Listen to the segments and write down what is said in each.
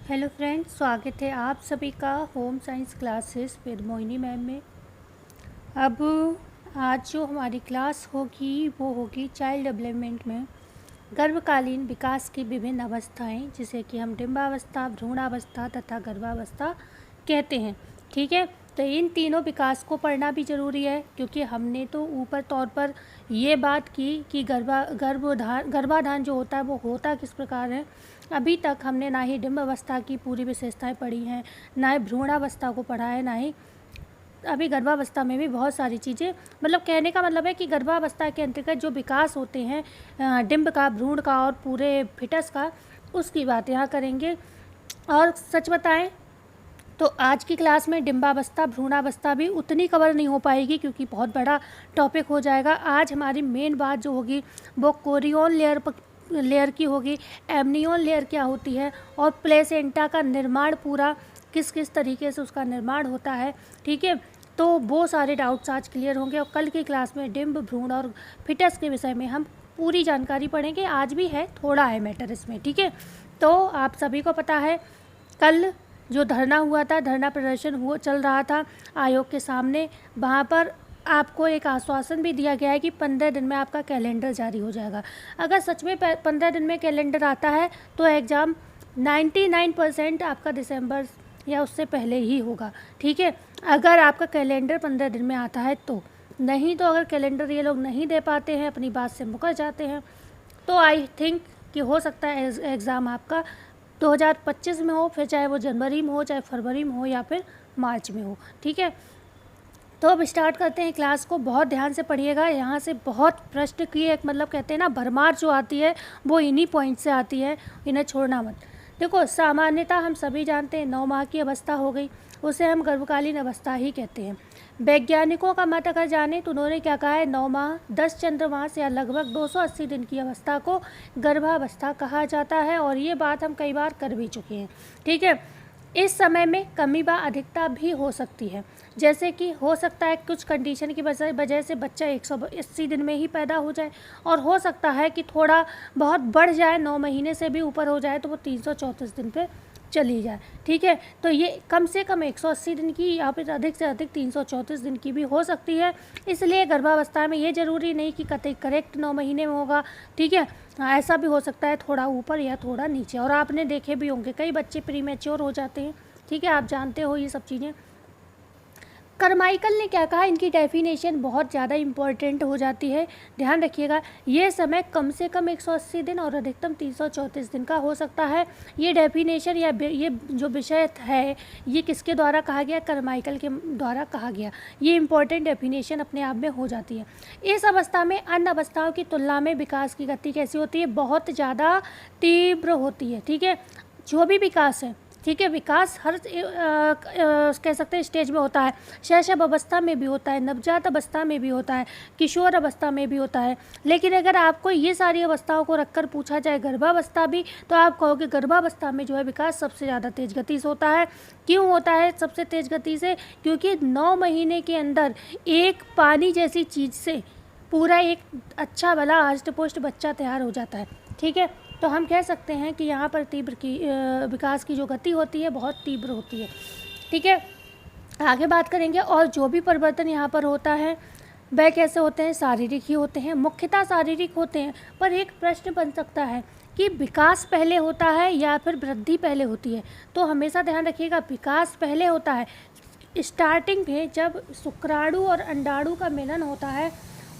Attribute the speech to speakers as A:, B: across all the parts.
A: Hello friends, स्वागत है आप सभी का home science classes with Mohini ma'am में। अब आज जो हमारी क्लास होगी वो होगी चाइल्ड डेवलपमेंट में गर्भकालीन विकास की विभिन्न अवस्थाएं, जिसे कि हम डिम्बावस्था, भ्रूणावस्था तथा गर्भावस्था कहते हैं। ठीक है, तो इन तीनों विकास को पढ़ना भी ज़रूरी है, क्योंकि हमने तो ऊपर तौर पर ये बात की कि गर्भाधान जो होता है वो होता किस प्रकार है। अभी तक हमने ना ही डिम्ब अवस्था की पूरी विशेषताएं पढ़ी हैं, ना ही भ्रूणावस्था को पढ़ा है, ना ही अभी गर्भावस्था में भी बहुत सारी चीज़ें, मतलब कहने का मतलब है कि गर्भावस्था के अंतर्गत जो विकास होते हैं डिम्ब का, भ्रूण का और पूरे फिटस का, उसकी बात यहाँ करेंगे। और सच बताएं तो आज की क्लास में डिम्बावस्था, भ्रूणावस्था भी उतनी कवर नहीं हो पाएगी, क्योंकि बहुत बड़ा टॉपिक हो जाएगा। आज हमारी मेन बात जो होगी वो कोरियोन लेयर की होगी। एमनियोन लेयर क्या होती है और प्लेसेंटा का निर्माण पूरा किस किस तरीके से उसका निर्माण होता है। ठीक है, तो वो सारे डाउट्स आज क्लियर होंगे और कल की क्लास में डिम्ब, भ्रूण और फिटस के विषय में हम पूरी जानकारी पढ़ेंगे। आज भी है, थोड़ा है मैटर इसमें। ठीक है, तो आप सभी को पता है कल जो धरना हुआ था, धरना प्रदर्शन चल रहा था आयोग के सामने, वहाँ पर आपको एक आश्वासन भी दिया गया है कि 15 दिन में आपका कैलेंडर जारी हो जाएगा। अगर सच में 15 दिन में कैलेंडर आता है तो एग्ज़ाम 99% आपका दिसंबर या उससे पहले ही होगा। ठीक है, अगर आपका कैलेंडर 15 दिन में आता है तो। नहीं तो अगर कैलेंडर ये लोग नहीं दे पाते हैं, अपनी बात से मुकर जाते हैं, तो आई थिंक कि हो सकता है एग्ज़ाम आपका 2025 में हो, फिर चाहे वो जनवरी में हो, चाहे फरवरी में हो, या फिर मार्च में हो। ठीक है, तो अब स्टार्ट करते हैं क्लास को। बहुत ध्यान से पढ़िएगा, यहाँ से बहुत प्रश्न की एक, मतलब कहते हैं ना, भरमार जो आती है वो इन्हीं पॉइंट से आती है, इन्हें छोड़ना मत। देखो, सामान्यतः हम सभी जानते हैं 9 माह की अवस्था हो गई, उसे हम गर्भकालीन अवस्था ही कहते हैं। वैज्ञानिकों का मत अगर जाने तो उन्होंने क्या कहा है, 9 माह 10 चंद्रमास या लगभग 280 दिन की अवस्था को गर्भावस्था कहा जाता है, और ये बात हम कई बार कर भी चुके हैं। ठीक है, इस समय में कमी व अधिकता भी हो सकती है, जैसे कि हो सकता है कुछ कंडीशन की वजह से बच्चा 180 दिन में ही पैदा हो जाए, और हो सकता है कि थोड़ा बहुत बढ़ जाए, 9 महीने से भी ऊपर हो जाए तो वो 334 दिन पे चली जाए। ठीक है, तो ये कम से कम 180 दिन की या फिर अधिक से अधिक 334 दिन की भी हो सकती है। इसलिए गर्भावस्था में ये ज़रूरी नहीं कि कतई करेक्ट 9 महीने में होगा। ठीक है, ऐसा भी हो सकता है थोड़ा ऊपर या थोड़ा नीचे, और आपने देखे भी होंगे कई बच्चे प्रीमेच्योर हो जाते हैं। ठीक है, आप जानते हो ये सब चीज़ें। करमाइकल ने क्या कहा, इनकी डेफिनेशन बहुत ज़्यादा इम्पोर्टेंट हो जाती है, ध्यान रखिएगा। ये समय कम से कम 180 दिन और अधिकतम 334 दिन का हो सकता है। ये डेफिनेशन या ये जो विषय है ये किसके द्वारा कहा गया, करमाइकल के द्वारा कहा गया। ये इम्पोर्टेंट डेफिनेशन अपने आप में हो जाती है। इस अवस्था में अन्य अवस्थाओं की तुलना में विकास की गति कैसी होती है, बहुत ज़्यादा तीव्र होती है। ठीक है, जो भी विकास है, ठीक है, विकास हर कह सकते हैं स्टेज में होता है। शैशव अवस्था में भी होता है, नवजात अवस्था में भी होता है, किशोर अवस्था में भी होता है। लेकिन अगर आपको ये सारी अवस्थाओं को रखकर पूछा जाए गर्भावस्था भी, तो आप कहोगे गर्भावस्था में जो है विकास सबसे ज़्यादा तेज़ गति से होता है। क्यों होता है सबसे तेज़ गति से? क्योंकि 9 महीने के अंदर एक पानी जैसी चीज़ से पूरा एक अच्छा भला हष्ट-पुष्ट बच्चा तैयार हो जाता है। ठीक है, तो हम कह सकते हैं कि यहाँ पर विकास की जो गति होती है बहुत तीव्र होती है। ठीक है, आगे बात करेंगे। और जो भी परिवर्तन यहाँ पर होता है वह कैसे होते हैं, शारीरिक ही होते हैं, मुख्यतः शारीरिक होते हैं। पर एक प्रश्न बन सकता है कि विकास पहले होता है या फिर वृद्धि पहले होती है। तो हमेशा ध्यान रखिएगा, विकास पहले होता है। स्टार्टिंग में जब शुक्राणु और अंडाणु का मिलन होता है,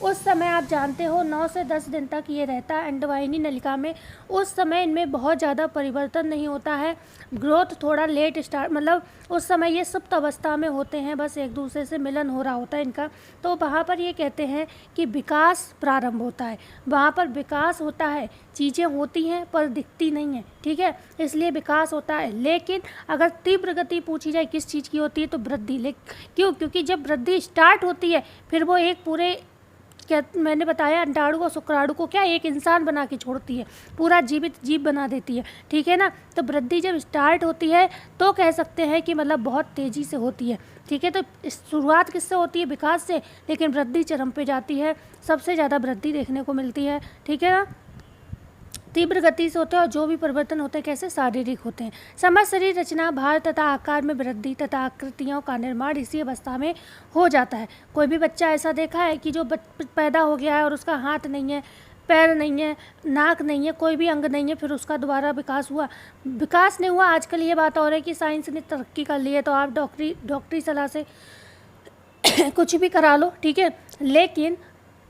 A: उस समय आप जानते हो 9 से 10 दिन तक ये रहता है अंडवाहिनी नलिका में। उस समय इनमें बहुत ज़्यादा परिवर्तन नहीं होता है, ग्रोथ थोड़ा लेट स्टार्ट, मतलब उस समय ये सुप्त अवस्था में होते हैं, बस एक दूसरे से मिलन हो रहा होता है इनका। तो वहाँ पर ये कहते हैं कि विकास प्रारंभ होता है, वहाँ पर विकास होता है, चीज़ें होती हैं पर दिखती नहीं है। ठीक है, इसलिए विकास होता है। लेकिन अगर तीव्र गति पूछी जाए किस चीज़ की होती है, तो वृद्धि। क्यों? क्योंकि जब वृद्धि स्टार्ट होती है फिर वो एक पूरे, क्या मैंने बताया, अंडाणु और शुक्राणु को क्या एक इंसान बना के छोड़ती है, पूरा जीवित जीव बना देती है। ठीक है ना, तो वृद्धि जब स्टार्ट होती है तो कह सकते हैं कि मतलब बहुत तेज़ी से होती है। ठीक है, तो शुरुआत किससे होती है, विकास से, लेकिन वृद्धि चरम पे जाती है, सबसे ज़्यादा वृद्धि देखने को मिलती है। ठीक है ना, तीव्र गति से होते हैं और जो भी परिवर्तन होते हैं कैसे शारीरिक होते हैं। समस्त शरीर रचना, भार तथा आकार में वृद्धि तथा आकृतियों का निर्माण इसी अवस्था में हो जाता है। कोई भी बच्चा ऐसा देखा है कि जो पैदा हो गया है और उसका हाथ नहीं है, पैर नहीं है, नाक नहीं है, कोई भी अंग नहीं है, फिर उसका दोबारा विकास हुआ? विकास नहीं हुआ। आजकल ये बात हो रही है कि साइंस ने तरक्की कर ली है तो आप डॉक्टरी सलाह से कुछ भी करा लो, ठीक है। लेकिन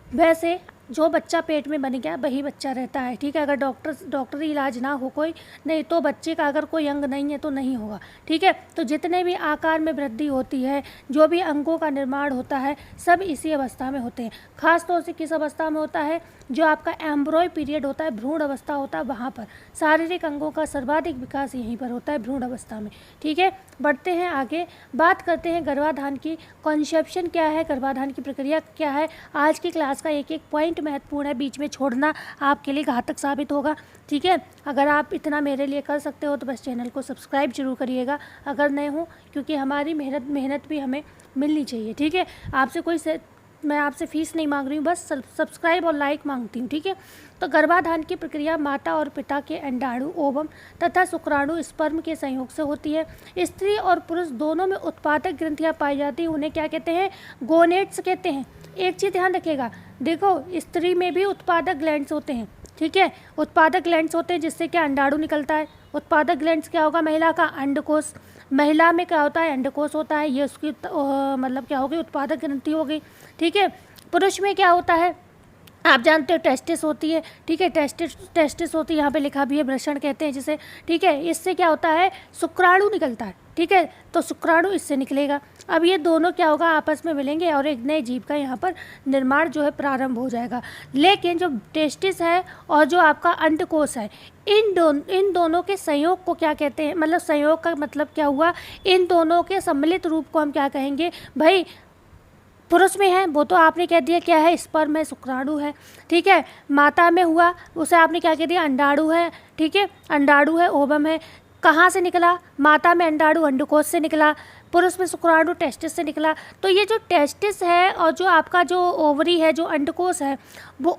A: वैसे जो बच्चा पेट में बन गया वही बच्चा रहता है, ठीक है। अगर डॉक्टरी इलाज ना हो कोई नहीं तो बच्चे का अगर कोई अंग नहीं है तो नहीं होगा, ठीक है। तो जितने भी आकार में वृद्धि होती है, जो भी अंगों का निर्माण होता है, सब इसी अवस्था में होते हैं। खास तौर से किस अवस्था में होता है? जो आपका एम्ब्रॉय पीरियड होता है, भ्रूण अवस्था होता है, वहाँ पर शारीरिक अंगों का सर्वाधिक विकास यहीं पर होता है, भ्रूण अवस्था में, ठीक है। बढ़ते हैं आगे, बात करते हैं गर्भाधान की। कॉन्सेप्शन क्या है, गर्भाधान की प्रक्रिया क्या है। आज की क्लास का एक एक पॉइंट महत्वपूर्ण है, बीच में छोड़ना आपके लिए घातक साबित होगा, ठीक है। अगर आप इतना मेरे लिए कर सकते हो तो बस चैनल को सब्सक्राइब जरूर करिएगा अगर नए हो, क्योंकि हमारी मेहनत भी हमें मिलनी चाहिए, ठीक है। मैं आपसे फ़ीस नहीं मांग रही हूँ, बस सब्सक्राइब और लाइक मांगती हूँ, ठीक है। तो गर्भाधान की प्रक्रिया माता और पिता के अंडाणु, ओवम तथा शुक्राणु, स्पर्म के संयोग से होती है। स्त्री और पुरुष दोनों में उत्पादक ग्रंथियाँ पाई जाती हैं, उन्हें क्या कहते हैं? गोनेट्स कहते हैं। एक चीज़ ध्यान रखिएगा, देखो स्त्री में भी उत्पादक ग्लैंड्स होते हैं, ठीक है। उत्पादक ग्लैंड्स होते हैं जिससे क्या अंडाणु निकलता है। उत्पादक ग्लैंड्स क्या होगा? महिला का अंडकोश। महिला में क्या होता है? अंडकोश होता है, ये उसकी मतलब क्या होगी? उत्पादक ग्रंथि हो गई, ठीक है। पुरुष में क्या होता है? आप जानते हो टेस्टिस होती है, ठीक है। टेस्टिस होती है, यहाँ पे लिखा भी है, वृषण कहते हैं जिसे, ठीक है। इससे क्या होता है? शुक्राणु निकलता है, ठीक है। तो शुक्राणु इससे निकलेगा। अब ये दोनों क्या होगा? आपस में मिलेंगे और एक नए जीव का यहाँ पर निर्माण जो है प्रारंभ हो जाएगा। लेकिन जो टेस्टिस है और जो आपका अंडकोश है, इन दोनों के संयोग को क्या कहते हैं? मतलब संयोग का मतलब क्या हुआ? इन दोनों के सम्मिलित रूप को हम क्या कहेंगे भाई? पुरुष में है वो तो आपने कह दिया क्या है? स्पर्म है, शुक्राणु है, ठीक है। माता में हुआ उसे आपने क्या कह दिया? अंडाणु है, ठीक है। अंडाणु है, ओवम है। कहाँ से निकला? माता में अंडाणु अंडकोश से निकला, पुरुष में शुक्राणु टेस्टिस से निकला। तो ये जो टेस्टिस है और जो आपका जो ओवरी है, जो अंडकोश है, वो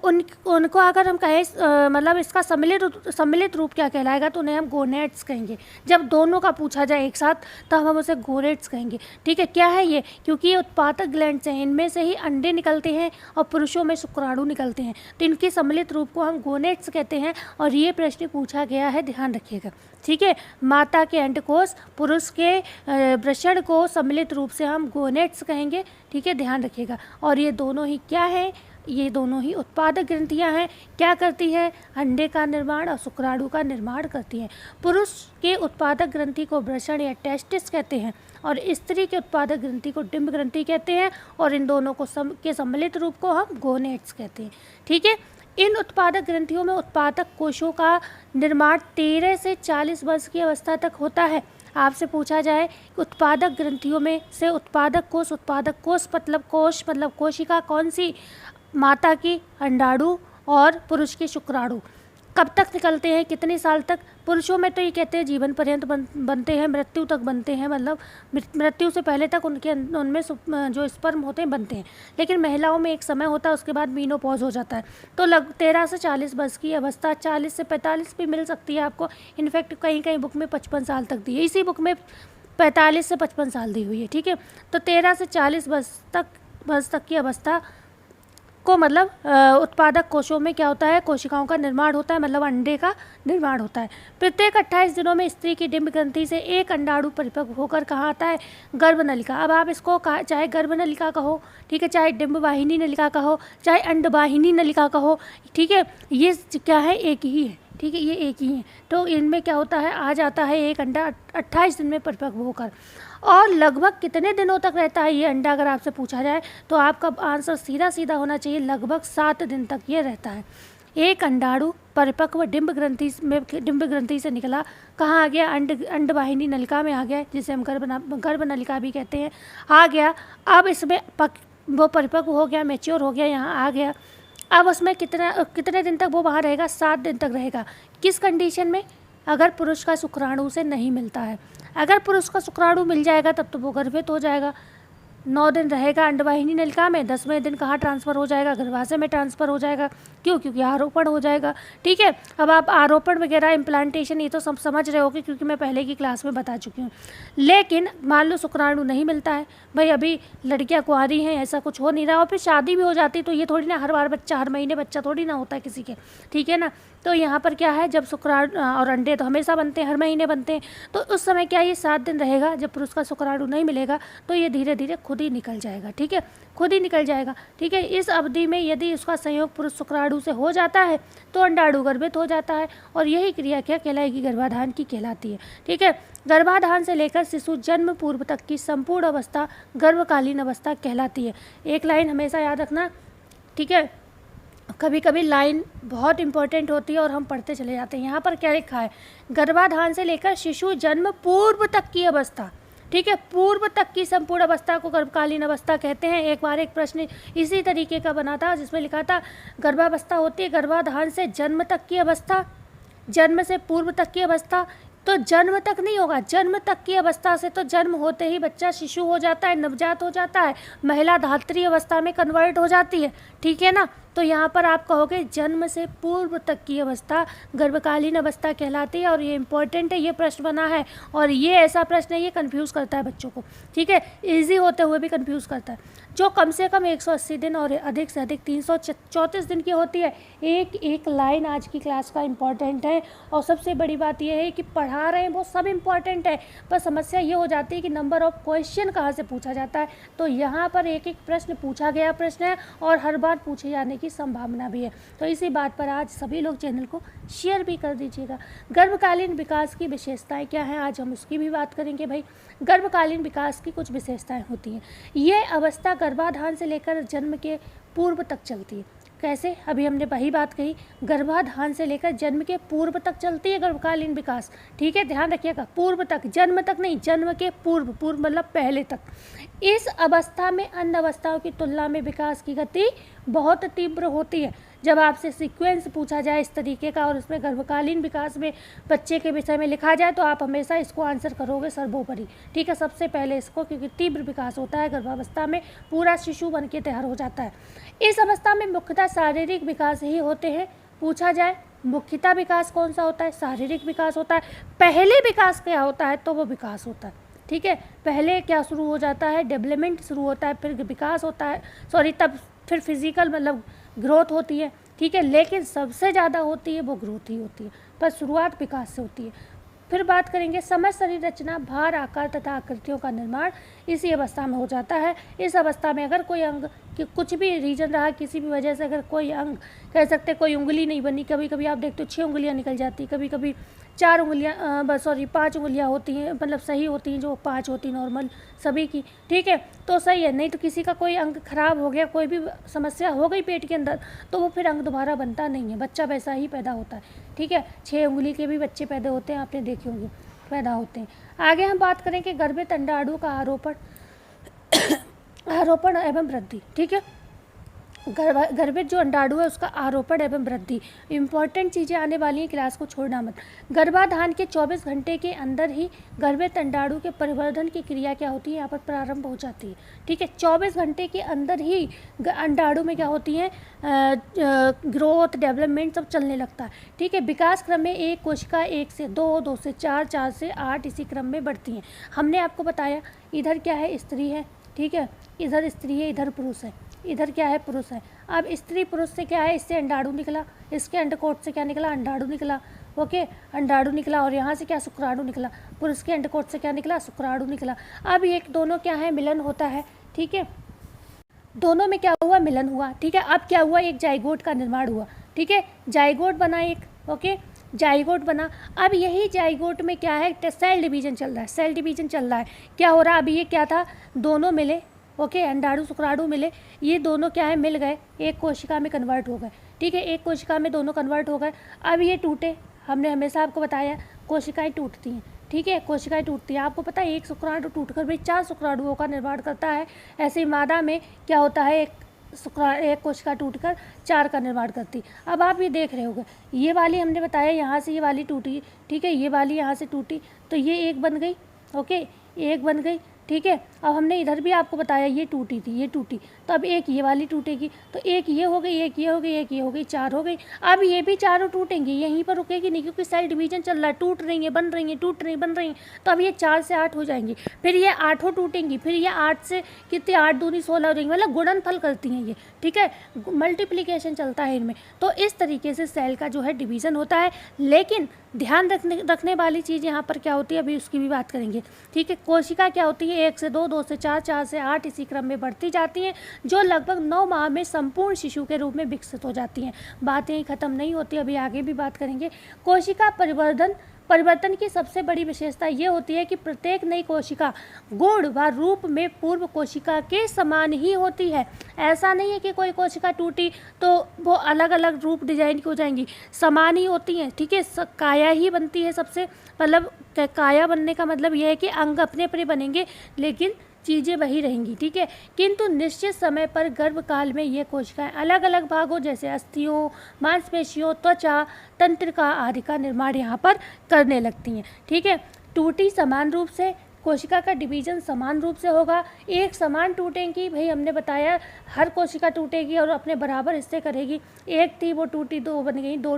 A: उनको अगर हम कहें मतलब इसका सम्मिलित रूप क्या कहलाएगा? तो उन्हें हम गोनेट्स कहेंगे। जब दोनों का पूछा जाए एक साथ तो हम उसे गोनेट्स कहेंगे, ठीक है। क्या है ये? क्योंकि ये उत्पादक ग्लैंड्स हैं, इनमें से ही अंडे निकलते हैं और पुरुषों में शुक्राणु निकलते हैं, तो इनके सम्मिलित रूप को हम गोनेट्स कहते हैं। और ये प्रश्न पूछा गया है, ध्यान रखिएगा, ठीक है। माता के अंडकोश, पुरुष के वृषण को सम्मिलित रूप से हम गोनेट्स कहेंगे, ठीक है, ध्यान रखिएगा। और ये दोनों ही क्या है? ये दोनों ही उत्पादक ग्रंथियां हैं। क्या करती है? अंडे का निर्माण और शुक्राणु का निर्माण करती हैं। पुरुष के उत्पादक ग्रंथि को वृषण या टेस्टिस कहते हैं और स्त्री के उत्पादक ग्रंथि को डिंब ग्रंथि कहते हैं, और इन दोनों को के सम्मिलित रूप को हम गोनेट्स कहते हैं, ठीक है। इन उत्पादक ग्रंथियों में उत्पादक कोशों का निर्माण 13 से 40 वर्ष की अवस्था तक होता है। आपसे पूछा जाए कि उत्पादक ग्रंथियों में से उत्पादक कोश मतलब कोशिका कौन सी? माता की अंडाणु और पुरुष की शुक्राणु। कब तक निकलते हैं? कितने साल तक? पुरुषों में तो ये कहते हैं जीवन पर्यंत बनते हैं, मृत्यु तक बनते हैं, मतलब मृत्यु से पहले तक उनमें जो स्पर्म होते हैं बनते हैं। लेकिन महिलाओं में एक समय होता है, उसके बाद मीनोपॉज हो जाता है। तो 13 से 40 वर्ष की अवस्था, 40 से 45 भी मिल सकती है आपको। इनफैक्ट कहीं कहीं बुक में 55 साल तक दी है, इसी बुक में 45 से 55 साल दी हुई है, ठीक है। तो 13 से 40 वर्ष तक की अवस्था को मतलब उत्पादक कोशों में क्या होता है? कोशिकाओं का निर्माण होता है, मतलब अंडे का निर्माण होता है। प्रत्येक 28 दिनों में स्त्री की डिंब ग्रंथि से एक अंडाणु परिपक्व होकर कहाँ आता है? गर्भनलिका। अब आप इसको चाहे गर्भनलिका कहो, ठीक है, चाहे डिंब वाहिनी नलिका कहो, चाहे अंडवाहिनी नलिका कहो, ठीक है, ये क्या है? एक ही है, ठीक है, ये एक ही है। तो इनमें क्या होता है? आ जाता है एक अंडा 28 दिन में परिपक्व होकर। और लगभग कितने दिनों तक रहता है ये अंडा? अगर आपसे पूछा जाए तो आपका आंसर सीधा होना चाहिए, लगभग 7 दिन तक ये रहता है। एक अंडाणु परिपक्व डिंब ग्रंथि से निकला, कहाँ आ गया? अंडवाहिनी नलिका में आ गया, जिसे हम गर्भ नलिका भी कहते हैं, आ गया। अब इसमें वो परिपक्व हो गया, मैच्योर हो गया, यहाँ आ गया। अब उसमें कितने दिन तक वो वहाँ रहेगा? 7 दिन तक रहेगा। किस कंडीशन में? अगर पुरुष का शुक्राणु से नहीं मिलता है। अगर पुरुष का शुक्राणु मिल जाएगा तब तो वो गर्भित हो जाएगा, 9 दिन रहेगा अंडवाहिनी नलिका में, 10वें दिन कहाँ ट्रांसफ़र हो जाएगा, गर्भाशय में ट्रांसफ़र हो जाएगा। क्यों? क्योंकि आरोपण हो जाएगा। ठीक है, अब आप आरोपण वगैरह इम्प्लांटेशन ये तो सब समझ रहे होगे क्योंकि मैं पहले की क्लास में बता चुकी हूँ। लेकिन मान लो शुक्राणु नहीं मिलता है भाई, अभी लड़कियाँ कुंवारी हैं, ऐसा कुछ हो नहीं रहा, और फिर शादी भी हो जाती तो ये थोड़ी ना हर बार बच्चा, हर महीने बच्चा थोड़ी ना होता है किसी के। ठीक है ना, तो यहाँ पर क्या है, जब शुक्राणु और अंडे तो हमेशा बनते हैं, हर महीने बनते हैं, तो उस समय क्या ये 7 दिन रहेगा, जब पुरुष का शुक्राणु नहीं मिलेगा तो ये धीरे धीरे खुद ही निकल जाएगा। ठीक है, खुद ही निकल जाएगा। ठीक है, इस अवधि में यदि उसका संयोग पुरुष शुक्राणु से हो जाता है तो अंडाणु गर्भित हो जाता है, और यही क्रिया क्या कहलाएगी, गर्भाधान की कहलाती है। ठीक है, गर्भाधान से लेकर शिशु जन्म पूर्व तक की संपूर्ण अवस्था गर्भकालीन अवस्था कहलाती है। एक लाइन हमेशा याद रखना। ठीक है, कभी कभी लाइन बहुत इंपॉर्टेंट होती है और हम पढ़ते चले जाते हैं। यहाँ पर क्या लिखा है, गर्भाधान से लेकर शिशु जन्म पूर्व तक की अवस्था। ठीक है, पूर्व तक की संपूर्ण अवस्था को गर्भकालीन अवस्था कहते हैं। एक बार एक प्रश्न इसी तरीके का बना था जिसमें लिखा था गर्भावस्था होती है गर्भाधान से जन्म तक की अवस्था, जन्म से पूर्व तक की अवस्था। तो जन्म तक नहीं होगा, जन्म तक की अवस्था से तो जन्म होते ही बच्चा शिशु हो जाता है, नवजात हो जाता है, महिला धात्री अवस्था में कन्वर्ट हो जाती है। ठीक है ना, तो यहाँ पर आप कहोगे जन्म से पूर्व तक की अवस्था गर्भकालीन अवस्था कहलाती है, और ये इंपॉर्टेंट है, ये प्रश्न बना है, और ये ऐसा प्रश्न है ये कंफ्यूज करता है बच्चों को। ठीक है, इजी होते हुए भी कंफ्यूज करता है। जो कम से कम 180 दिन और अधिक से अधिक 334 दिन की होती है। एक एक लाइन आज की क्लास का इम्पॉर्टेंट है, और सबसे बड़ी बात यह है कि पढ़ा रहे हैं वो सब इम्पॉर्टेंट है, पर समस्या ये हो जाती है कि नंबर ऑफ क्वेश्चन कहाँ से पूछा जाता है। तो यहाँ पर एक एक प्रश्न पूछा गया प्रश्न है, और हर बार पूछे जाने की संभावना भी है। तो इसी बात पर आज सभी लोग चैनल को शेयर भी कर दीजिएगा। गर्भकालीन विकास की विशेषताएं क्या हैं, आज हम उसकी भी बात करेंगे। भाई, गर्भकालीन विकास की कुछ विशेषताएं होती हैं। ये अवस्था गर्भाधान से लेकर जन्म के पूर्व तक चलती है। कैसे? अभी हमने वही बात कही, गर्भाधान से लेकर जन्म के पूर्व तक चलती है गर्भकालीन विकास। ठीक है, ध्यान रखिएगा, पूर्व तक, जन्म तक नहीं, जन्म के पूर्व, पूर्व मतलब पहले तक। इस अवस्था में अन्य अवस्थाओं की तुलना में विकास की गति बहुत तीव्र होती है। जब आपसे सीक्वेंस पूछा जाए इस तरीके का और उसमें गर्भकालीन विकास में बच्चे के विषय में लिखा जाए तो आप हमेशा इसको आंसर करोगे सर्वोपरि। ठीक है, सबसे पहले इसको, क्योंकि तीव्र विकास होता है गर्भावस्था में, पूरा शिशु बन के तैयार हो जाता है। इस अवस्था में मुख्यतः शारीरिक विकास ही होते हैं। पूछा जाए मुख्यतः विकास कौन सा होता है, शारीरिक विकास होता है। पहले विकास क्या होता है, तो वो विकास होता है। ठीक है, पहले क्या शुरू हो जाता है, डेवलपमेंट शुरू होता है, फिर विकास होता है, तब फिर फिजिकल मतलब ग्रोथ होती है। ठीक है, लेकिन सबसे ज़्यादा होती है वो ग्रोथ ही होती है, पर शुरुआत विकास से होती है। फिर बात करेंगे समस्त शरीर रचना, भार, आकार तथा आकृतियों का निर्माण इसी अवस्था में हो जाता है। इस अवस्था में अगर कोई अंग कि कुछ भी रीजन रहा, किसी भी वजह से अगर कोई अंग, कह सकते कोई उंगली नहीं बनी, कभी कभी आप देखते हो 6 उंगलियां निकल जाती, कभी कभी 4 उंगलियां 5 उंगलियां होती हैं, मतलब सही होती हैं, जो 5 होती नॉर्मल सभी की। ठीक है, तो सही है। नहीं तो किसी का कोई अंग खराब हो गया, कोई भी समस्या हो गई पेट के अंदर, तो वो फिर अंग दोबारा बनता नहीं है, बच्चा वैसा ही पैदा होता है। ठीक है, 6 उंगली के भी बच्चे पैदा होते हैं, आपने देखे होंगे, पैदा होते हैं। आगे हम बात करें कि गर्भित अंडाणु का आरोपण एवं वृद्धि। ठीक है, गर्भित जो अंडाणु है उसका आरोपण एवं वृद्धि, इंपॉर्टेंट चीज़ें आने वाली हैं, क्लास को छोड़ना मत। गर्भाधान के 24 घंटे के अंदर ही गर्भित अंडाणु के परिवर्धन की क्रिया क्या होती है, यहाँ पर प्रारंभ हो जाती है। ठीक है, 24 घंटे के अंदर ही अंडाणु में क्या होती है, ग्रोथ, डेवलपमेंट सब चलने लगता है। ठीक है, विकास क्रम में एक कोशिका 1 से 2, 2 से 4, 4 से 8 इसी क्रम में बढ़ती हैं। हमने आपको बताया इधर क्या है, स्त्री है। ठीक है, इधर स्त्री है, इधर पुरुष है, इधर क्या है, पुरुष है। अब स्त्री पुरुष से क्या है, इससे अंडाणु निकला, इसके अंडकोश से क्या निकला, अंडाणु निकला। ओके, अंडाणु निकला, और यहाँ से क्या, शुक्राणु निकला। पुरुष के अंडकोश से क्या निकला, शुक्राणु निकला। अब ये दोनों क्या है, मिलन होता है। ठीक है, दोनों में क्या हुआ, मिलन हुआ। ठीक है, अब क्या हुआ, एक जाइगोट का निर्माण हुआ। ठीक है, जाइगोट बना एक। ओके, जाइगोट बना। अब यही जाइगोट में क्या है, सेल डिवीजन चल रहा है, सेल डिवीजन चल रहा है। क्या हो रहा है, अभी ये क्या था, दोनों मिले। ओके, अंडाणु शुक्राणु मिले, ये दोनों क्या है, मिल गए, एक कोशिका में कन्वर्ट हो गए। ठीक है, एक कोशिका में दोनों कन्वर्ट हो गए। अब ये टूटे, हमने हमेशा आपको बताया कोशिकाएं टूटती हैं। ठीक है, कोशिकाएं टूटती हैं, आपको पता है एक शुक्राणु टूटकर भी 4 शुक्राणुओं का निर्माण करता है। ऐसे ही मादा में क्या होता है, एक कोशिका टूटकर 4 का निर्माण करती। अब आप ये देख रहे होगे, ये वाली हमने बताया यहाँ से ये वाली टूटी। ठीक है, ये वाली यहाँ से टूटी, तो ये एक बन गई। ओके, एक बन गई, ठीक है। अब हमने इधर भी आपको बताया ये टूटी थी, ये टूटी, तो अब एक ये वाली टूटेगी, तो एक ये हो गई, एक ये हो गई, एक ये हो गई, 4 हो गई। अब ये भी चारों टूटेंगी, यहीं पर रुकेगी नहीं क्योंकि सेल डिवीजन चल रहा है, टूट रही है, बन रही है, टूट रही, बन रही हैं। तो अब ये 4 से 8 हो जाएंगी, फिर ये 8 टूटेंगी, फिर ये 8 से कितने, 8 दूनी 16 हो जाएंगी, मतलब गुणनफल करती हैं ये, ठीक है, मल्टीप्लिकेशन चलता है इनमें। तो इस तरीके से सेल का जो है डिवीज़न होता है। लेकिन ध्यान रखने वाली चीज़ यहाँ पर क्या होती है, अभी उसकी भी बात करेंगे, ठीक है। कोशिका क्या होती है, 1 से 2, 2 से 4, 4 से 8 इसी क्रम में बढ़ती जाती हैं, जो लगभग 9 माह में संपूर्ण शिशु के रूप में विकसित हो जाती हैं। बातें ही खत्म नहीं होती, अभी आगे भी बात करेंगे। कोशिका परिवर्तन की सबसे बड़ी विशेषता ये होती है कि प्रत्येक नई कोशिका गुण व रूप में पूर्व कोशिका के समान ही होती है। ऐसा नहीं है कि कोई कोशिका टूटी तो वो अलग अलग रूप डिजाइन की हो जाएंगी, समान ही होती हैं, ठीक है। काया ही बनती है सबसे, मतलब काया बनने का मतलब यह है कि अंग अपने अपने बनेंगे लेकिन चीज़ें वही रहेंगी, ठीक है। किंतु निश्चित समय पर गर्भकाल में ये कोशिकाएं अलग अलग भागों जैसे अस्थियों, मांसपेशियों, त्वचा, तंत्रिका आदि का निर्माण यहाँ पर करने लगती हैं, ठीक है। टूटी समान रूप से, कोशिका का डिवीजन समान रूप से होगा, एक समान टूटेंगी, भाई हमने बताया हर कोशिका टूटेगी और अपने बराबर हिस्से करेगी। एक थी वो टूटी 2 बन गई, दो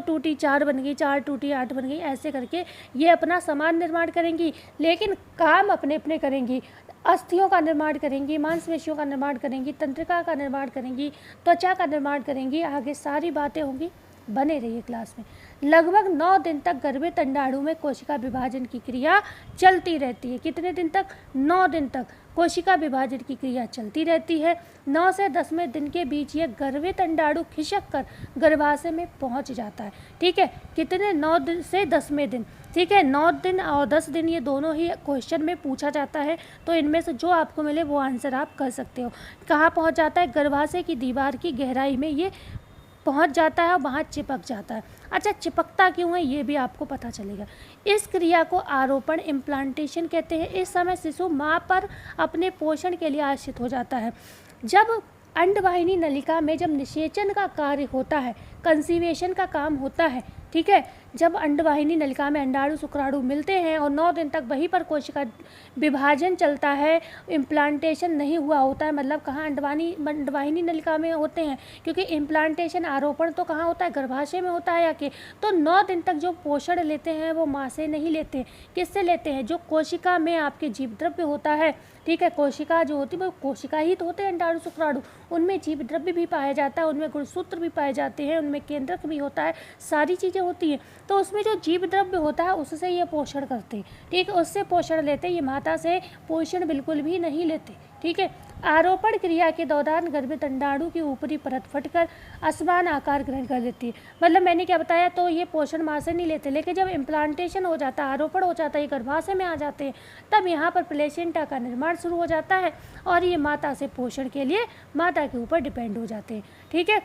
A: टूटी 4 बन गई, 4 टूटी 8 बन गई, ऐसे करके ये अपना समान निर्माण करेंगी, लेकिन काम अपने अपने करेंगी। अस्थियों का निर्माण करेंगी, मांसपेशियों का निर्माण करेंगी, तंत्रिका का निर्माण करेंगी, त्वचा का निर्माण करेंगी, आगे सारी बातें होंगी। बने रहिए क्लास में। लगभग 9 दिन तक गर्भित अंडाणु में कोशिका विभाजन की क्रिया चलती रहती है। कितने दिन तक? 9 दिन तक कोशिका विभाजन की क्रिया चलती रहती है। 9 से 10वें दिन के बीच ये गर्भित अंडाणु खिसक कर गर्भाशय में पहुंच जाता है, ठीक है। कितने? 9 दिन से 10वें दिन, ठीक है। 9 दिन और 10 दिन ये दोनों ही क्वेश्चन में पूछा जाता है, तो इनमें से जो आपको मिले वो आंसर आप कर सकते हो। कहाँ पहुँच जाता है? गर्भाशय की दीवार की गहराई में ये पहुंच जाता है और वहाँ चिपक जाता है। अच्छा, चिपकता क्यों है ये भी आपको पता चलेगा। इस क्रिया को आरोपण इम्प्लांटेशन कहते हैं। इस समय शिशु माँ पर अपने पोषण के लिए आश्रित हो जाता है। जब अंडवाहिनी नलिका में जब निषेचन का कार्य होता है, कंसीवेशन का काम होता है, ठीक है। जब अंडवाहिनी नलिका में अंडाणु शुक्राणु मिलते हैं और 9 दिन तक वहीं पर कोशिका विभाजन चलता है, इम्प्लांटेशन नहीं हुआ होता है, मतलब कहाँ? अंडवाहिनी नलिका में होते हैं, क्योंकि इम्प्लांटेशन आरोपण तो कहाँ होता है? गर्भाशय में होता है आके। तो 9 दिन तक जो पोषण लेते हैं वो माँ से नहीं लेते, किससे लेते हैं? जो कोशिका में आपके जीव द्रव्य होता है, ठीक है। कोशिका जो होती है वो कोशिका ही तो होते हैं अंडाणु शुक्राणु, उनमें जीव द्रव्य भी पाया जाता है, उनमें गुणसूत्र भी पाए जाते हैं, उनमें केंद्रक भी होता है, सारी चीज़ें होती हैं। तो उसमें जो जीव द्रव्य होता है उससे ये पोषण करते हैं, ठीक है, उससे पोषण लेते हैं। ये माता से पोषण बिल्कुल भी नहीं लेते, ठीक है। आरोपण क्रिया के दौरान गर्भित अंडाणु की ऊपरी परत फटकर असमान आकार ग्रहण कर लेती है। मतलब मैंने क्या बताया, तो ये पोषण माँ से नहीं लेते, लेकिन जब इम्प्लांटेशन हो जाता है, आरोपण हो जाता है, ये गर्भाशय में आ जाते हैं, तब यहाँ पर प्लेसेंटा का निर्माण शुरू हो जाता है और ये माता से पोषण के लिए माता के ऊपर डिपेंड हो जाते हैं, ठीक है।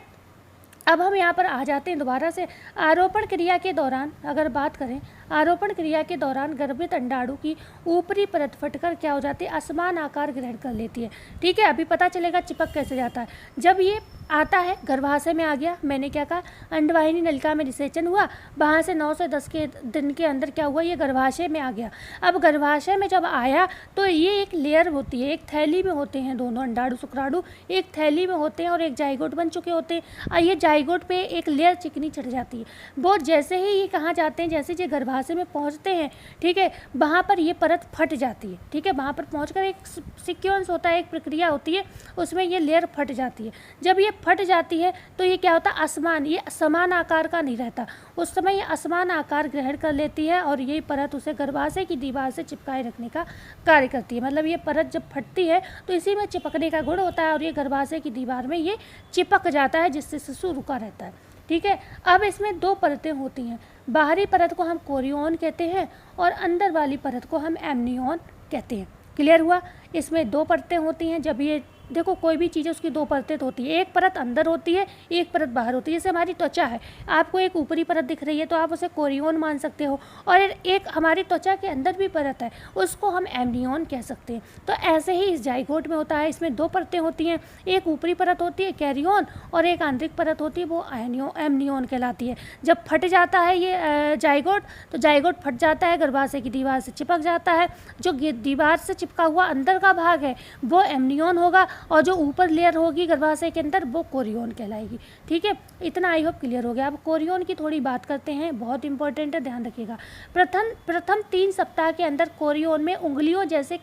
A: अब हम यहाँ पर आ जाते हैं दोबारा से। आरोपण क्रिया के दौरान अगर बात करें, आरोपण क्रिया के दौरान गर्भित अंडाणु की ऊपरी परत फटकर क्या हो जाती है? असमान आकार ग्रहण कर लेती है, ठीक है। अभी पता चलेगा चिपक कैसे जाता है। जब ये आता है गर्भाशय में आ गया, मैंने क्या कहा? अंडवाहिनी नलिका में निषेचन हुआ, वहाँ से 9 से 10 के दिन के अंदर क्या हुआ? ये गर्भाशय में आ गया। अब गर्भाशय में जब आया तो ये एक लेयर होती है, एक थैली में होते हैं दोनों अंडाणु शुक्राणु, एक थैली में होते हैं और एक जाइगोट बन चुके होते हैं। और ये जाइगोट पे एक लेयर चिकनी चढ़ जाती है। वो जैसे ही ये कहाँ जाते हैं, जैसे ये गर्भाशय में पहुँचते हैं, ठीक है, वहाँ पर ये परत फट जाती है, ठीक है। वहाँ पर पहुँच एक सीक्वेंस होता है, एक प्रक्रिया होती है, उसमें ये लेयर फट जाती है। जब ये फट जाती है तो ये क्या होता है? असमान, ये समान आकार का नहीं रहता, उस समय ये असमान आकार ग्रहण कर लेती है और ये परत उसे गर्भाशय की दीवार से चिपकाए रखने का कार्य करती है। मतलब ये परत जब फटती है तो इसी में चिपकने का गुण होता है और ये गर्भाशय की दीवार में ये चिपक जाता है, जिससे शिशु रुका रहता है, ठीक है। अब इसमें 2 परतें होती हैं। बाहरी परत को हम कोरियोन कहते हैं और अंदर वाली परत को हम एमनियोन कहते हैं। क्लियर हुआ? इसमें 2 परतें होती हैं। जब ये देखो कोई भी चीज़ है उसकी दो परतें तो होती है, एक परत अंदर होती है, एक परत बाहर होती है। जैसे हमारी त्वचा है, आपको एक ऊपरी परत दिख रही है तो आप उसे कोरियोन मान सकते हो, और एक हमारी त्वचा के अंदर भी परत है उसको हम एमनियोन कह सकते हैं। तो ऐसे ही इस जाइगोट में होता है, इसमें दो परतें होती हैं, एक ऊपरी परत होती है कैरियोन और एक आंतरिक परत होती है वो एमनियोन कहलाती है। जब फट जाता है ये जाइगोट, तो जाइगोट फट जाता है, गर्भाशय की दीवार से चिपक जाता है। जो दीवार से चिपका हुआ अंदर का भाग है वो एमनियोन होगा, और जो ऊपर लेयर होगी गर्भाशय के अंदर वो कोरियोन कहलाएगी। ठीक है, इतना आई होप क्लियर हो गया। अब कोरियोन की थोड़ी बात करते हैं, बहुत इंपॉर्टेंट है, ध्यान रखिएगा। प्रथम 3 सप्ताह के अंदर कोरियोन में उंगलियों जैसे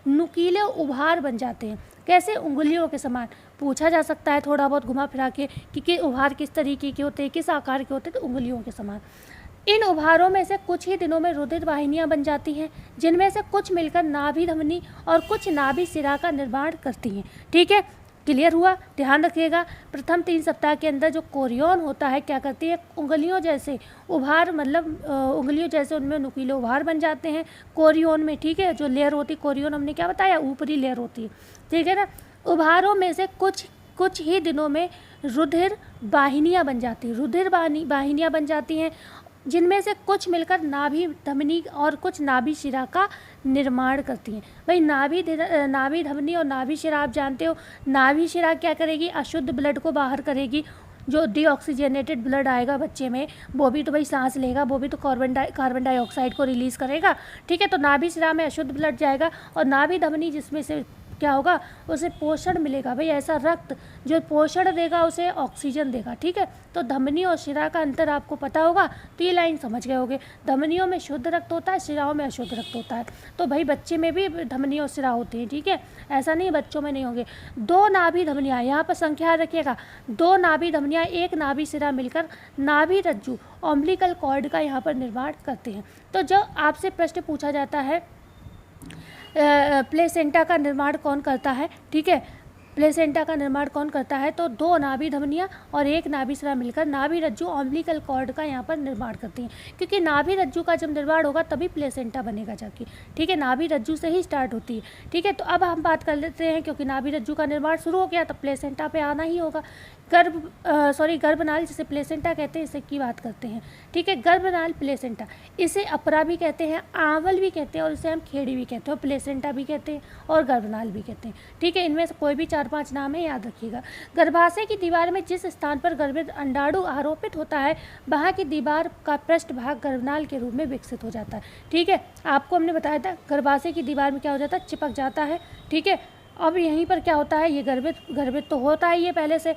A: नुकीले उभार बन जाते हैं। कैसे? उंगलियों के समान। पूछा जा सकता है थोड़ा बहुत घुमा फिरा के कि उभार किस तरीके के होते हैं, किस आकार के होते हैं, तो उंगलियों के समान। इन उभारों में से कुछ ही दिनों में रुधिर वाहिनियां बन जाती हैं, जिनमें से कुछ मिलकर नाभि धमनी और कुछ नाभि शिरा का निर्माण करती हैं। ठीक है, क्लियर हुआ? ध्यान रखिएगा, प्रथम 3 सप्ताह के अंदर जो कोरियोन होता है क्या करती है, उंगलियों जैसे उभार, मतलब उंगलियों जैसे उनमें नुकीले उभार बन जाते हैं कोरियोन में। ठीक है, जो लेयर होती है कोरियोन हमने क्या बताया, ऊपरी लेयर होती है। ठीक है ना, उभारों में से कुछ ही दिनों में रुधिर वाहिनियाँ बन जाती हैं, रुधिर वाहिनियाँ बन जाती हैं, जिनमें से कुछ मिलकर नाभि धमनी और कुछ नाभि शिरा का निर्माण करती हैं। भाई नाभि धमनी और नाभि शिरा आप जानते हो, नाभि शिरा क्या करेगी, अशुद्ध ब्लड को बाहर करेगी। जो डीऑक्सीजनेटेड ब्लड आएगा बच्चे में, वो भी तो भाई सांस लेगा, वो भी तो कार्बन डाइऑक्साइड को रिलीज़ करेगा। ठीक है, तो नाभि शिरा में अशुद्ध ब्लड जाएगा, और नाभि धमनी जिसमें से क्या होगा, उसे पोषण मिलेगा। भाई ऐसा रक्त जो पोषण देगा उसे ऑक्सीजन देगा। ठीक है, तो धमनी और शिरा का अंतर आपको पता होगा, तो ये लाइन समझ गए होगे। धमनियों में शुद्ध रक्त होता है, शिराओं में अशुद्ध रक्त होता है। तो भाई बच्चे में भी धमनी और शिरा होती हैं। ठीक है, ऐसा नहीं बच्चों में नहीं होंगे। 2 नाभि धमनियाँ, यहाँ पर संख्या रखिएगा, 2 नाभि धमनियाँ, 1 नाभि शिरा मिलकर नाभि रज्जु अम्बिलिकल कॉर्ड का यहाँ पर निर्माण करते हैं। तो जब आपसे प्रश्न पूछा जाता है प्लेसेंटा का निर्माण कौन करता है, ठीक है, प्लेसेंटा का निर्माण कौन करता है, तो 2 नाभि धमनियाँ और 1 नाभि शिरा मिलकर नाभि रज्जु अम्बिलिकल कॉर्ड का यहाँ पर निर्माण करती हैं। क्योंकि नाभि रज्जु का जब निर्माण होगा तभी प्लेसेंटा बनेगा जाके। ठीक है, नाभि रज्जु से ही स्टार्ट होती है। ठीक है, तो अब हम बात कर लेते हैं, क्योंकि नाभि रज्जु का निर्माण शुरू हो गया तो प्लेसेंटा पे आना ही होगा। गर्भनाल जिसे प्लेसेंटा कहते हैं, इसे की बात करते हैं। ठीक है, गर्भनाल प्लेसेंटा, इसे अपरा भी कहते हैं, आंवल भी कहते हैं, और इसे हम खेड़ी भी कहते हैं, प्लेसेंटा भी कहते हैं और गर्भनाल भी कहते हैं। ठीक है, इनमें से कोई भी 4-5 नाम है, याद रखिएगा। गर्भाशय की दीवार में जिस स्थान पर गर्भित अंडाणु आरोपित होता है, वहाँ की दीवार का पृष्ठ भाग गर्भनाल के रूप में विकसित हो जाता है। ठीक है, आपको हमने बताया था गर्भाशय की दीवार में क्या हो जाता है, चिपक जाता है। ठीक है, अब यहीं पर क्या होता है, ये गर्भित तो होता है, ये पहले से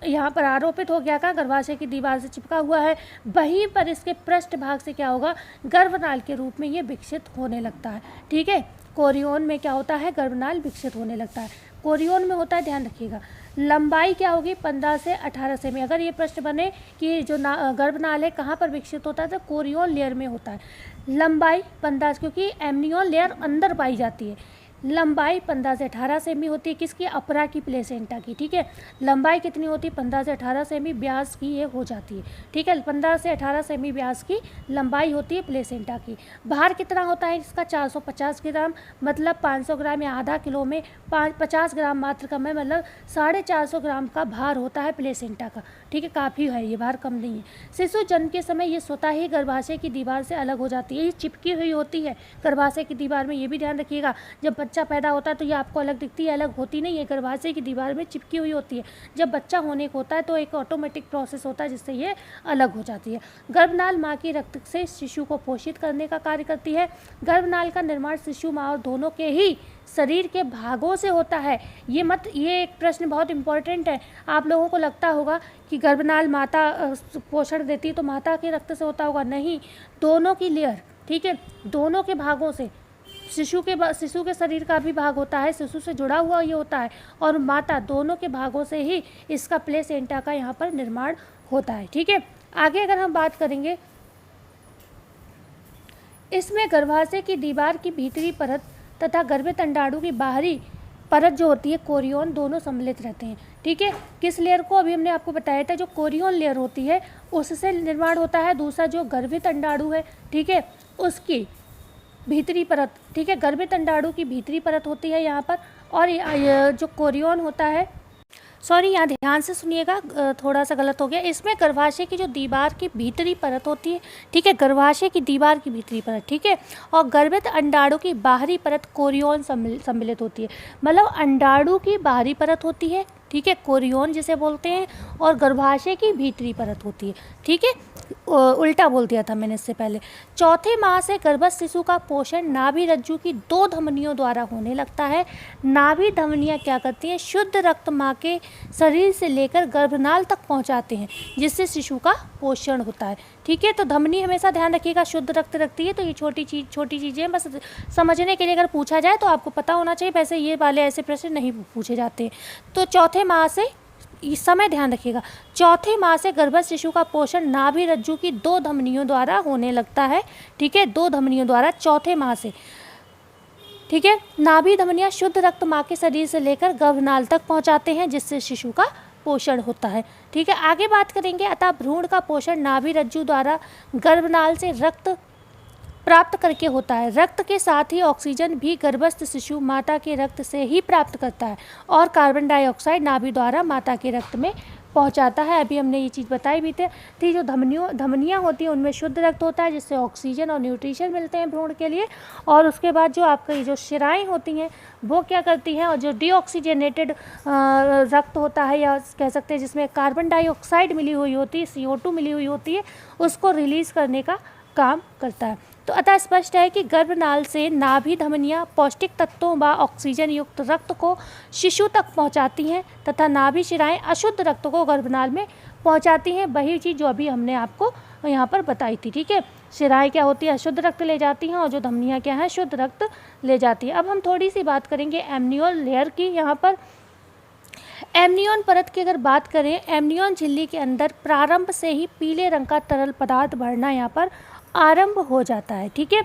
A: यहाँ पर आरोपित हो गया, का गर्भाशय की दीवार से चिपका हुआ है, वहीं पर इसके पृष्ठ भाग से क्या होगा, गर्भनाल के रूप में ये विकसित होने लगता है। ठीक है, कोरियोन में क्या होता है, गर्भनाल विकसित होने लगता है, कोरियोन में होता है, ध्यान रखिएगा। लंबाई क्या होगी, 15 से 18 सेमी। अगर ये प्रश्न बने कि जो गर्भनाल है कहाँ पर विकसित होता है, तो कोरियोन लेयर में होता है। लंबाई 15, क्योंकि एमनियोन लेयर अंदर पाई जाती है। लंबाई 15 से 18 सेमी होती है, किसकी, अपरा की, प्लेसेंटा की। ठीक है, लंबाई कितनी होती है, 15 से 18 सेमी व्यास की ये हो जाती है। ठीक है, 15 से 18 सेमी व्यास की लंबाई होती है प्लेसेंटा की। भार कितना होता है इसका, 450 ग्राम, मतलब 500 ग्राम या आधा किलो में 50 ग्राम मात्र कम है, मतलब 450 ग्राम का भार होता है प्लेसेंटा का। ठीक है, काफ़ी है ये, भार कम नहीं है। शिशु जन्म के समय ये स्वतः ही गर्भाशय की दीवार से अलग हो जाती है, ये चिपकी हुई होती है गर्भाशय की दीवार में, ये भी ध्यान रखिएगा। जब बच्चा पैदा होता है तो ये आपको अलग दिखती है, अलग होती नहीं है, गर्भाशय की दीवार में चिपकी हुई होती है। जब बच्चा होने को होता है तो एक ऑटोमेटिक प्रोसेस होता है जिससे ये अलग हो जाती है। गर्भनाल माँ की रक्त से शिशु को पोषित करने का कार्य करती है। गर्भनाल का निर्माण शिशु माँ और दोनों के ही शरीर के भागों से होता है। ये एक प्रश्न बहुत इंपॉर्टेंट है। आप लोगों को लगता होगा कि गर्भनाल माता पोषण देती है तो माता के रक्त से होता होगा, नहीं, दोनों की लेयर। ठीक है, दोनों के भागों से, शिशु के शरीर का भी भाग होता है, शिशु से जुड़ा हुआ ये होता है, और माता, दोनों के भागों से ही इसका प्लेसेंटा का यहाँ पर निर्माण होता है। ठीक है, आगे अगर हम बात करेंगे, इसमें गर्भाशय की दीवार की भीतरी परत तथा गर्भित अंडाणु की बाहरी परत जो होती है, कोरियोन, दोनों सम्मिलित रहते हैं। ठीक है, किस लेयर को अभी हमने आपको बताया था, जो कोरियोन लेयर होती है उससे निर्माण होता है। दूसरा जो गर्भित अंडाणु है, ठीक है, उसकी भीतरी परत, ठीक है, गर्भित अंडाणु की भीतरी परत होती है यहाँ पर, और ये जो कोरियन होता है, सॉरी यहाँ ध्यान से सुनिएगा, थोड़ा सा गलत हो गया। इसमें गर्भाशय की जो दीवार की भीतरी परत होती है, ठीक है, गर्भाशय की दीवार की भीतरी परत, ठीक है, और गर्भित अंडाणु की बाहरी परत कोरियन सम्मिलित होती है। मतलब अंडाणु की बाहरी परत होती है, ठीक है, कोरियन जिसे बोलते हैं, और गर्भाशय की भीतरी परत होती है, ठीक है। उल्टा बोल दिया था मैंने इससे पहले। चौथे माह से गर्भस्थ शिशु का पोषण नाभि रज्जु की 2 धमनियों द्वारा होने लगता है। नाभि धमनियाँ क्या करती हैं, शुद्ध रक्त माँ के शरीर से लेकर गर्भनाल तक पहुँचाते हैं, जिससे शिशु का पोषण होता है, ठीक है। तो धमनी हमेशा ध्यान रखिएगा शुद्ध रक्त रखती है। तो ये छोटी चीज़ें बस समझने के लिए अगर पूछा जाए तो आपको पता होना चाहिए, वैसे ये वाले ऐसे प्रश्न नहीं पूछे जाते। तो चौथे माह से, इस समय ध्यान रखिएगा, चौथे माह से गर्भस्थ शिशु का पोषण नाभि रज्जु की 2 धमनियों द्वारा होने लगता है, ठीक है, 2 धमनियों द्वारा चौथे माह से, ठीक है। नाभि धमनियाँ शुद्ध रक्त माँ के शरीर से लेकर गर्भनाल तक पहुँचाते हैं, जिससे शिशु का पोषण होता है, ठीक है। आगे बात करेंगे। अतः भ्रूण का पोषण नाभि रज्जु द्वारा गर्भनाल से रक्त प्राप्त करके होता है। रक्त के साथ ही ऑक्सीजन भी गर्भस्थ शिशु माता के रक्त से ही प्राप्त करता है, और कार्बन डाइऑक्साइड नाभि द्वारा माता के रक्त में पहुंचाता है। अभी हमने ये चीज़ बताई भी थी। जो धमनियाँ होती हैं उनमें शुद्ध रक्त होता है, जिससे ऑक्सीजन और न्यूट्रिशन मिलते हैं भ्रूण के लिए। और उसके बाद जो आपका ये जो शिराएँ होती हैं वो क्या करती हैं, और जो डीऑक्सीजनेटेड रक्त होता है, या कह सकते हैं जिसमें कार्बन डाइऑक्साइड मिली हुई होती है, CO2 मिली हुई होती है, उसको रिलीज़ करने का काम करता है। तो अतः स्पष्ट है कि गर्भनाल से नाभि धमनियाँ पौष्टिक तत्वों व ऑक्सीजन युक्त रक्त को शिशु तक पहुंचाती हैं, तथा नाभि शिराएँ अशुद्ध रक्त को गर्भनाल में पहुंचाती हैं। वही चीज़ जो अभी हमने आपको यहाँ पर बताई थी, ठीक है। शिराएँ क्या होती है, अशुद्ध रक्त ले जाती हैं, और जो धमनियाँ क्या हैं, शुद्ध रक्त ले जाती है। अब हम थोड़ी सी बात करेंगे एमनियोल लेयर की। यहाँ पर एमनियोन परत की अगर बात करें, एमनियोन झिल्ली के अंदर प्रारंभ से ही पीले रंग का तरल पदार्थ भरना यहाँ पर आरंभ हो जाता है, ठीक है।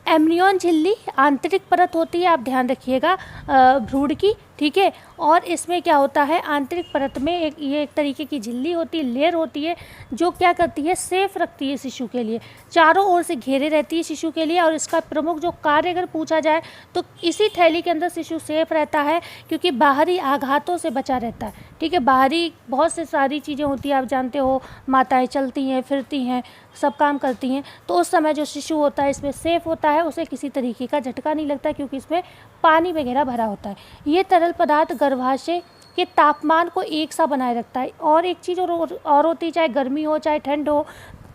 A: एमनियोन झिल्ली आंतरिक परत होती है, आप ध्यान रखिएगा, भ्रूण की, ठीक है। और इसमें क्या होता है, आंतरिक परत में एक तरीके की झिल्ली होती है, लेयर होती है, जो क्या करती है, सेफ रखती है शिशु के लिए, चारों ओर से घेरे रहती है शिशु के लिए। और इसका प्रमुख जो कार्य अगर पूछा जाए तो इसी थैली के अंदर शिशु सेफ रहता है, क्योंकि बाहरी आघातों से बचा रहता है, ठीक है। बाहरी बहुत से सारी चीज़ें होती हैं, आप जानते हो, माताएं चलती हैं, फिरती हैं, सब काम करती हैं, तो उस समय जो शिशु होता है इसमें सेफ होता है, उसे किसी तरीके का झटका नहीं लगता, क्योंकि इसमें पानी वगैरह भरा होता है। ये तरल पदार्थ गर्भाशय के तापमान को एक सा बनाए रखता है। और एक चीज़ और होती, चाहे गर्मी हो चाहे ठंड हो,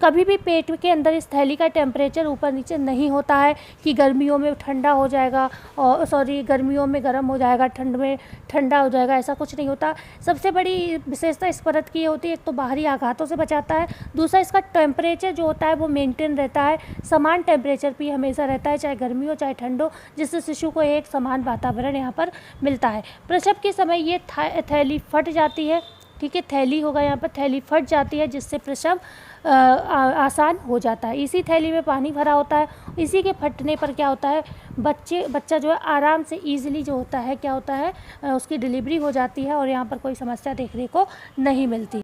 A: कभी भी पेट के अंदर इस थैली का टेम्परेचर ऊपर नीचे नहीं होता है कि गर्मियों में ठंडा हो जाएगा, और गर्मियों में गर्म हो जाएगा, ठंड में ठंडा हो जाएगा, ऐसा कुछ नहीं होता। सबसे बड़ी विशेषता इस परत की ये होती है, एक तो बाहरी आघातों से बचाता है, दूसरा इसका टेम्परेचर जो होता है वो मेंटेन रहता है, समान टेम्परेचर पे हमेशा रहता है, चाहे गर्मी हो चाहे ठंड हो, जिससे शिशु को एक समान वातावरण यहाँ पर मिलता है। प्रसव के समय ये थैली फट जाती है, ठीक है, थैली होगा यहाँ पर, थैली फट जाती है, जिससे प्रसव आसान हो जाता है। इसी थैली में पानी भरा होता है, इसी के फटने पर क्या होता है, बच्चा जो है आराम से ईजिली जो होता है, क्या होता है, उसकी डिलीवरी हो जाती है, और यहाँ पर कोई समस्या देखने को नहीं मिलती।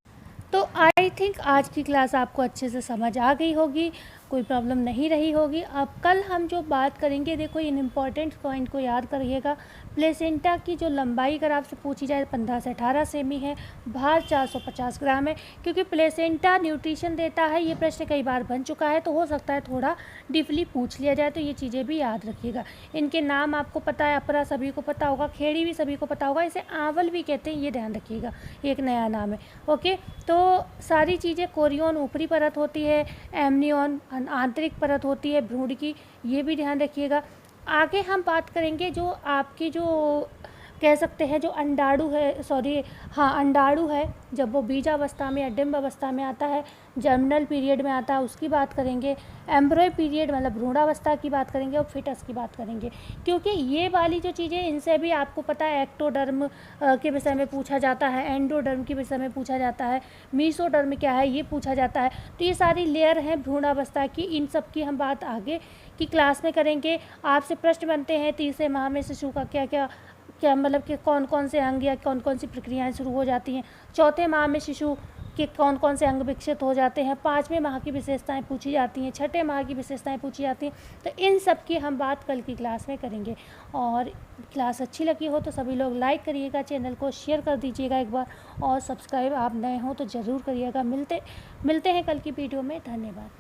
A: तो आई थिंक आज की क्लास आपको अच्छे से समझ आ गई होगी, कोई प्रॉब्लम नहीं रही होगी। अब कल हम जो बात करेंगे, देखो इन इम्पॉर्टेंट पॉइंट को याद करिएगा। प्लेसेंटा की जो लंबाई अगर आपसे पूछी जाए 15 से 18 सेमी है, भार 450 ग्राम है। क्योंकि प्लेसेंटा न्यूट्रिशन देता है, ये प्रश्न कई बार बन चुका है, तो हो सकता है थोड़ा डीपली पूछ लिया जाए, तो ये चीज़ें भी याद रखिएगा। इनके नाम आपको पता है, अपरा सभी को पता होगा, खेड़ी भी सभी को पता होगा, इसे आंवल भी कहते हैं, ये ध्यान रखिएगा, एक नया नाम है। ओके, तो सारी चीज़ें, कोरियन ऊपरी परत होती है, एमनियोन आंतरिक परत होती है भ्रूण की, ये भी ध्यान रखिएगा। आगे हम बात करेंगे जो आपकी जो कह सकते हैं जो अंडाणु है, अंडाणु है, जब वो बीजावस्था में या डिम्ब अवस्था में आता है, जर्मिनल पीरियड में आता है, उसकी बात करेंगे। एम्ब्रॉय पीरियड मतलब भ्रूणावस्था की बात करेंगे, और फिटस की बात करेंगे। क्योंकि ये वाली जो चीज़ें, इनसे भी आपको पता है, एक्टोडर्म के विषय में पूछा जाता है, एंडोडर्म के विषय में पूछा जाता है, मीसोडर्म क्या है ये पूछा जाता है। तो ये सारी लेयर हैं भ्रूणावस्था की, इन सब की हम बात आगे की क्लास में करेंगे। आपसे प्रश्न बनते हैं, तीसरे माह में शिशु का क्या मतलब कि कौन कौन से अंग या कौन कौन सी प्रक्रियाएं शुरू हो जाती हैं, चौथे माह में शिशु कि कौन कौन से अंग विकसित हो जाते हैं, 5वें माह की विशेषताएं पूछी जाती हैं, 6ठे माह की विशेषताएं पूछी जाती हैं। तो इन सब की हम बात कल की क्लास में करेंगे। और क्लास अच्छी लगी हो तो सभी लोग लाइक करिएगा, चैनल को शेयर कर दीजिएगा एक बार, और सब्सक्राइब आप नए हो तो ज़रूर करिएगा। मिलते हैं कल की वीडियो में। धन्यवाद।